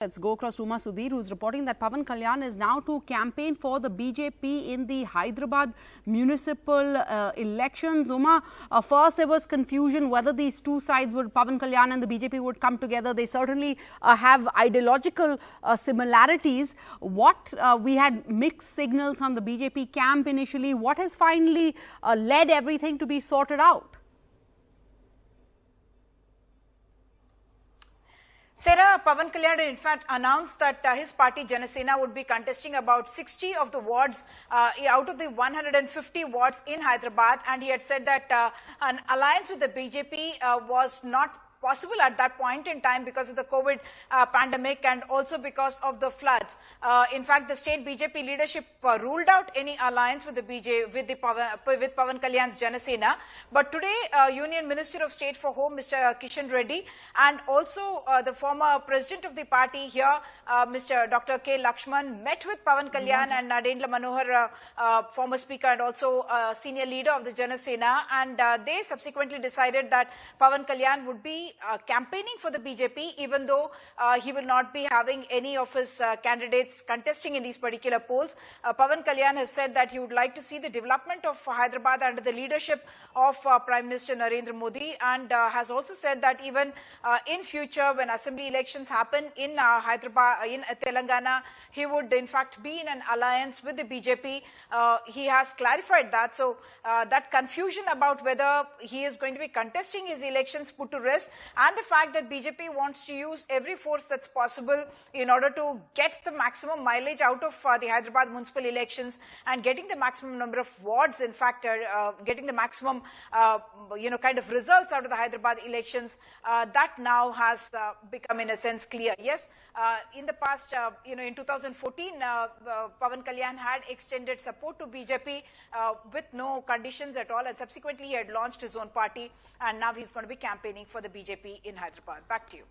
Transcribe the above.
Let's go across to Uma Sudhir, who's reporting that Pawan Kalyan is now to campaign for the BJP in the Hyderabad municipal elections. Uma, first there was confusion whether these two sides, Pawan Kalyan and the BJP, would come together. They certainly have ideological similarities. We had mixed signals from the BJP camp initially. What has finally led everything to be sorted out? Sarah, Pawan Kalyan in fact announced that his party Janasena would be contesting about 60 of the wards out of the 150 wards in Hyderabad, and he had said that an alliance with the BJP was not possible at that point in time because of the COVID pandemic and also because of the floods. In fact, the state BJP leadership ruled out any alliance with the with Pawan Kalyan's Janasena. But today, Union Minister of State for Home, Mr. Kishan Reddy, and also the former president of the party here, Mr. Dr. K. Lakshman, met with Pawan Kalyan and Nadendra Manohar, former speaker and also senior leader of the Janasena, and they subsequently decided that Pawan Kalyan would be campaigning for the BJP, even though he will not be having any of his candidates contesting in these particular polls. Pawan Kalyan has said that he would like to see the development of Hyderabad under the leadership of Prime Minister Narendra Modi, and has also said that even in future, when assembly elections happen in Hyderabad, in Telangana, he would in fact be in an alliance with the BJP. He has clarified that. So that confusion about whether he is going to be contesting his elections put to rest, and the fact that BJP wants to use every force that's possible in order to get the maximum mileage out of the Hyderabad municipal elections and getting the maximum number of wards, in fact, getting the maximum, kind of results out of the Hyderabad elections, that now has become in a sense clear. Yes, in the past, in 2014, Pawan Kalyan had extended support to BJP with no conditions at all, and subsequently he had launched his own party, and now he's going to be campaigning for the BJP in Hyderabad. Back to you.